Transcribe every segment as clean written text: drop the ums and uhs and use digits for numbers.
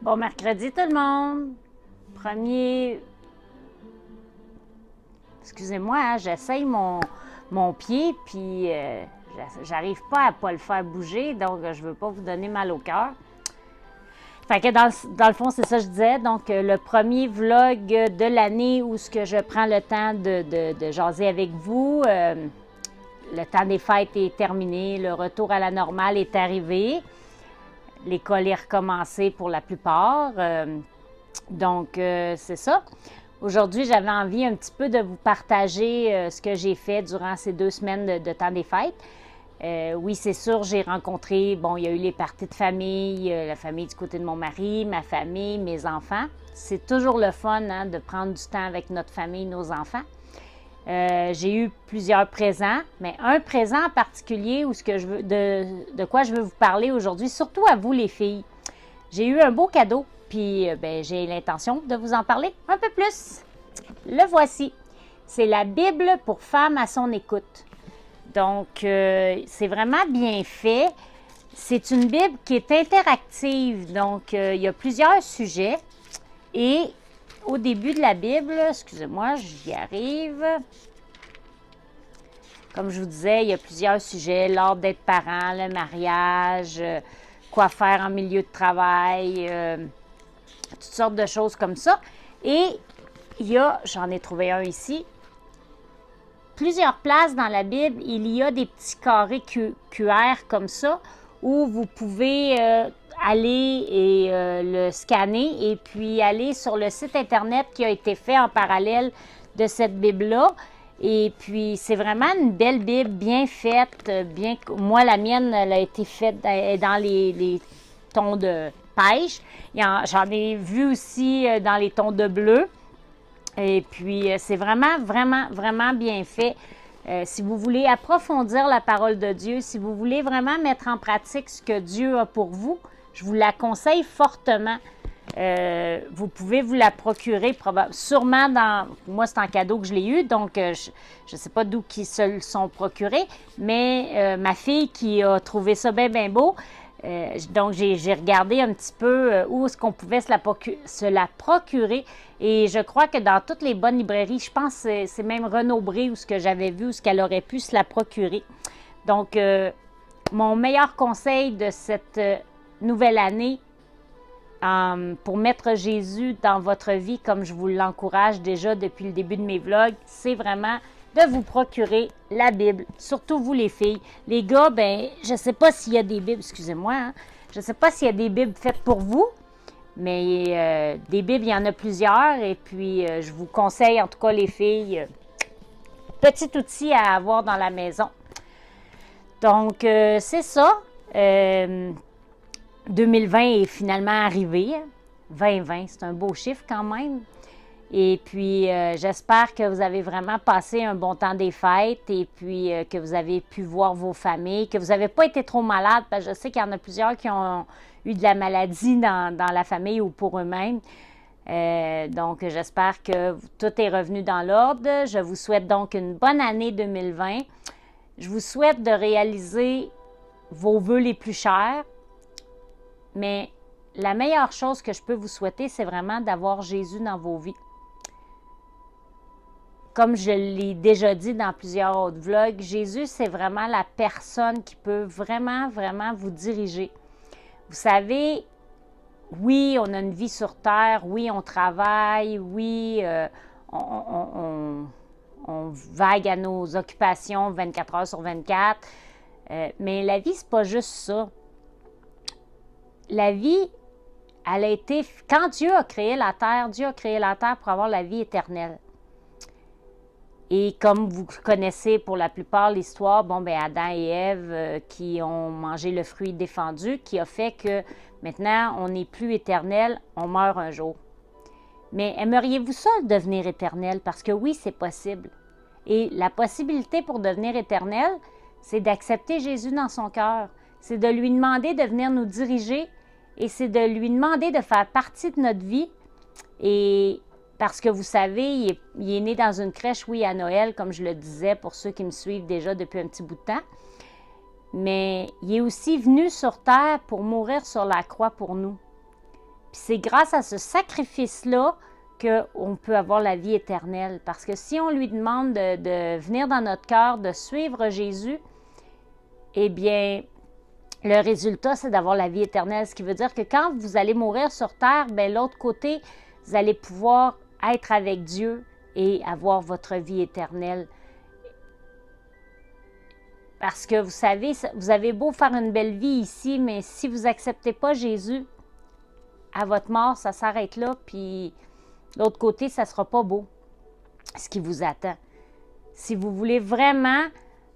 Bon mercredi tout le monde! Premier... Excusez-moi, hein, j'essaye mon pied, puis j'arrive pas le faire bouger, donc je veux pas vous donner mal au cœur. Fait que dans le fond, c'est ça que je disais. Donc, le premier vlog de l'année où ce que je prends le temps de jaser avec vous. Le temps des fêtes est terminé, le retour à la normale est arrivé. L'école est recommencée pour la plupart. Donc, c'est ça. Aujourd'hui, j'avais envie un petit peu de vous partager ce que j'ai fait durant ces 2 semaines de temps des fêtes. Oui, c'est sûr, j'ai rencontré, bon, il y a eu les parties de famille, la famille du côté de mon mari, ma famille, mes enfants. C'est toujours le fun hein, de prendre du temps avec notre famille, nos enfants. J'ai eu plusieurs présents, mais un présent en particulier où ce que je veux, de quoi je veux vous parler aujourd'hui, surtout à vous les filles. J'ai eu un beau cadeau, puis j'ai l'intention de vous en parler un peu plus. Le voici. C'est la Bible pour femmes à son écoute. Donc, c'est vraiment bien fait. C'est une Bible qui est interactive, donc il y a plusieurs sujets. Et au début de la Bible, excusez-moi, j'y arrive. Comme je vous disais, il y a plusieurs sujets, l'ordre d'être parent, le mariage, quoi faire en milieu de travail, toutes sortes de choses comme ça. Et il y a, j'en ai trouvé un ici, plusieurs places dans la Bible, il y a des petits carrés QR comme ça, où vous pouvez aller et le scanner et puis aller sur le site Internet qui a été fait en parallèle de cette Bible-là. Et puis, c'est vraiment une belle Bible, bien faite, bien... Moi, la mienne, elle a été faite dans les tons de pêche. J'en ai vu aussi dans les tons de bleu. Et puis, c'est vraiment, vraiment, vraiment bien fait. Si vous voulez approfondir la parole de Dieu, si vous voulez vraiment mettre en pratique ce que Dieu a pour vous, je vous la conseille fortement. Vous pouvez vous la procurer sûrement dans... Moi, c'est en cadeau que je l'ai eu, donc je ne sais pas d'où ils se le sont procurés, mais ma fille qui a trouvé ça bien, bien beau, donc j'ai regardé un petit peu où est-ce qu'on pouvait se la procurer, et je crois que dans toutes les bonnes librairies, je pense que c'est même Renaud-Bré où ce que j'avais vu, où ce qu'elle aurait pu se la procurer. Donc, mon meilleur conseil de cette nouvelle année, pour mettre Jésus dans votre vie, comme je vous l'encourage déjà depuis le début de mes vlogs, c'est vraiment de vous procurer la Bible, surtout vous les filles. Les gars, je ne sais pas s'il y a des Bibles, excusez-moi, hein, je ne sais pas s'il y a des Bibles faites pour vous, mais des Bibles, il y en a plusieurs, et puis je vous conseille, en tout cas les filles, petit outil à avoir dans la maison. Donc, c'est ça. 2020 est finalement arrivé. 2020, c'est un beau chiffre quand même. Et puis, j'espère que vous avez vraiment passé un bon temps des fêtes et puis que vous avez pu voir vos familles, que vous n'avez pas été trop malade, parce que je sais qu'il y en a plusieurs qui ont eu de la maladie dans la famille ou pour eux-mêmes. Donc, j'espère que tout est revenu dans l'ordre. Je vous souhaite donc une bonne année 2020. Je vous souhaite de réaliser vos vœux les plus chers. Mais la meilleure chose que je peux vous souhaiter, c'est vraiment d'avoir Jésus dans vos vies. Comme je l'ai déjà dit dans plusieurs autres vlogs, Jésus, c'est vraiment la personne qui peut vraiment, vraiment vous diriger. Vous savez, oui, on a une vie sur terre, oui, on travaille, oui, on vague à nos occupations 24 heures sur 24, mais la vie, c'est pas juste ça. La vie, elle a été... Quand Dieu a créé la terre pour avoir la vie éternelle. Et comme vous connaissez pour la plupart l'histoire, Adam et Ève qui ont mangé le fruit défendu, qui a fait que maintenant, on n'est plus éternel, on meurt un jour. Mais aimeriez-vous ça, devenir éternel? Parce que oui, c'est possible. Et la possibilité pour devenir éternel, c'est d'accepter Jésus dans son cœur. C'est de lui demander de venir nous diriger et c'est de lui demander de faire partie de notre vie. Et parce que vous savez, il est né dans une crèche, oui, à Noël, comme je le disais pour ceux qui me suivent déjà depuis un petit bout de temps. Mais il est aussi venu sur terre pour mourir sur la croix pour nous. Puis c'est grâce à ce sacrifice-là qu'on peut avoir la vie éternelle. Parce que si on lui demande de venir dans notre cœur, de suivre Jésus, eh bien, le résultat, c'est d'avoir la vie éternelle. Ce qui veut dire que quand vous allez mourir sur terre, bien, l'autre côté, vous allez pouvoir être avec Dieu et avoir votre vie éternelle. Parce que vous savez, vous avez beau faire une belle vie ici, mais si vous n'acceptez pas Jésus, à votre mort, ça s'arrête là, puis l'autre côté, ça ne sera pas beau, ce qui vous attend. Si vous voulez vraiment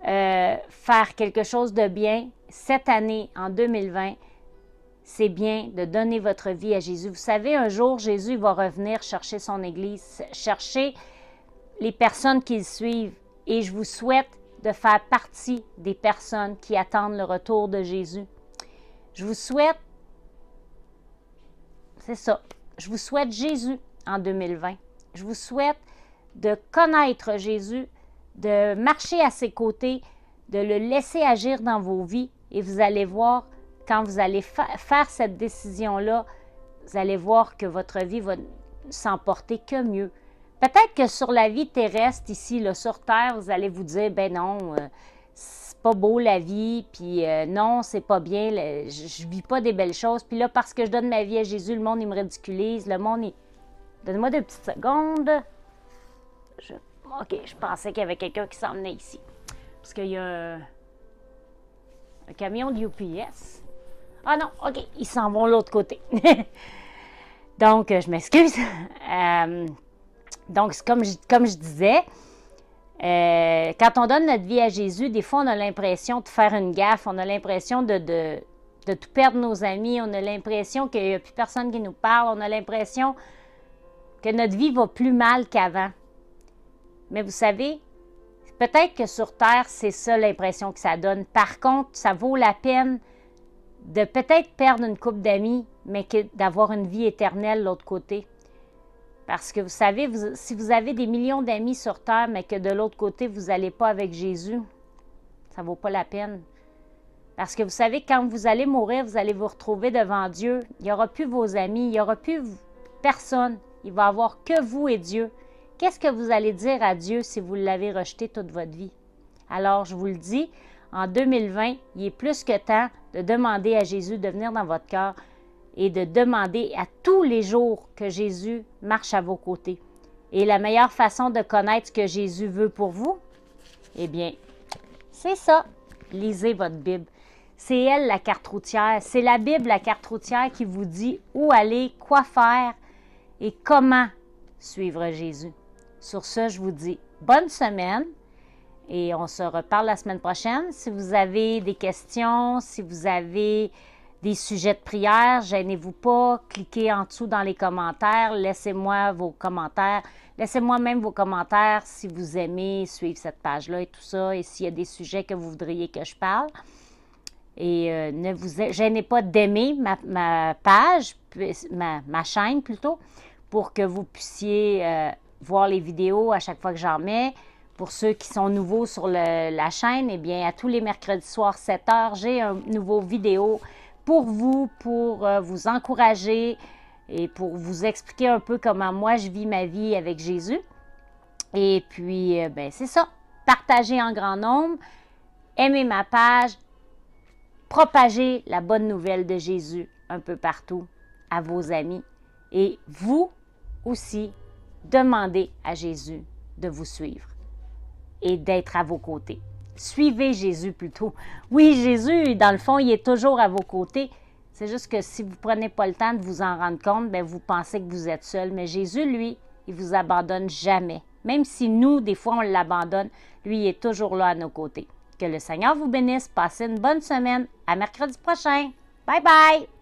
faire quelque chose de bien, cette année, en 2020, c'est bien de donner votre vie à Jésus. Vous savez, un jour, Jésus va revenir chercher son Église, chercher les personnes qui le suivent. Et je vous souhaite de faire partie des personnes qui attendent le retour de Jésus. Je vous souhaite, c'est ça, je vous souhaite Jésus en 2020. Je vous souhaite de connaître Jésus, de marcher à ses côtés, de le laisser agir dans vos vies. Et vous allez voir, quand vous allez faire cette décision-là, vous allez voir que votre vie va s'emporter que mieux. Peut-être que sur la vie terrestre, ici, là, sur Terre, vous allez vous dire, ben non, c'est pas beau la vie, puis non, c'est pas bien, je vis pas des belles choses. Puis là, parce que je donne ma vie à Jésus, le monde, il me ridiculise, le monde, il... Donnez-moi 2 petites secondes. OK, je pensais qu'il y avait quelqu'un qui s'en venait ici. Parce qu'il y a un camion de UPS. Ah non, OK, ils s'en vont de l'autre côté. Donc, je m'excuse. Donc, comme je disais, quand on donne notre vie à Jésus, des fois, on a l'impression de faire une gaffe, on a l'impression de tout perdre nos amis, on a l'impression qu'il n'y a plus personne qui nous parle, on a l'impression que notre vie va plus mal qu'avant. Mais vous savez, peut-être que sur Terre, c'est ça l'impression que ça donne. Par contre, ça vaut la peine de peut-être perdre une couple d'amis, mais d'avoir une vie éternelle de l'autre côté. Parce que vous savez, si vous avez des millions d'amis sur Terre, mais que de l'autre côté, vous n'allez pas avec Jésus, ça ne vaut pas la peine. Parce que vous savez, quand vous allez mourir, vous allez vous retrouver devant Dieu. Il n'y aura plus vos amis, il n'y aura plus personne. Il va y avoir que vous et Dieu. Qu'est-ce que vous allez dire à Dieu si vous l'avez rejeté toute votre vie? Alors, je vous le dis, en 2020, il est plus que temps de demander à Jésus de venir dans votre cœur et de demander à tous les jours que Jésus marche à vos côtés. Et la meilleure façon de connaître ce que Jésus veut pour vous, eh bien, c'est ça. Lisez votre Bible. C'est elle la carte routière. C'est la Bible, la carte routière, qui vous dit où aller, quoi faire et comment suivre Jésus. Sur ce, je vous dis bonne semaine et on se reparle la semaine prochaine. Si vous avez des questions, si vous avez des sujets de prière, gênez-vous pas, cliquez en dessous dans les commentaires, laissez-moi vos commentaires. Laissez-moi même vos commentaires si vous aimez suivre cette page-là et tout ça, et s'il y a des sujets que vous voudriez que je parle. Et ne vous gênez pas d'aimer ma page, ma chaîne plutôt, pour que vous puissiez voir les vidéos à chaque fois que j'en mets. Pour ceux qui sont nouveaux sur la chaîne, eh bien, à tous les mercredis soirs, 7 h, j'ai un nouveau vidéo pour vous encourager et pour vous expliquer un peu comment moi je vis ma vie avec Jésus. Et puis, ben c'est ça. Partagez en grand nombre, aimez ma page, propagez la bonne nouvelle de Jésus un peu partout à vos amis. Et vous aussi, demandez à Jésus de vous suivre et d'être à vos côtés. Suivez Jésus plutôt. Oui, Jésus, dans le fond, il est toujours à vos côtés. C'est juste que si vous ne prenez pas le temps de vous en rendre compte, bien, vous pensez que vous êtes seul. Mais Jésus, lui, il ne vous abandonne jamais. Même si nous, des fois, on l'abandonne, lui, il est toujours là à nos côtés. Que le Seigneur vous bénisse. Passez une bonne semaine. À mercredi prochain. Bye bye!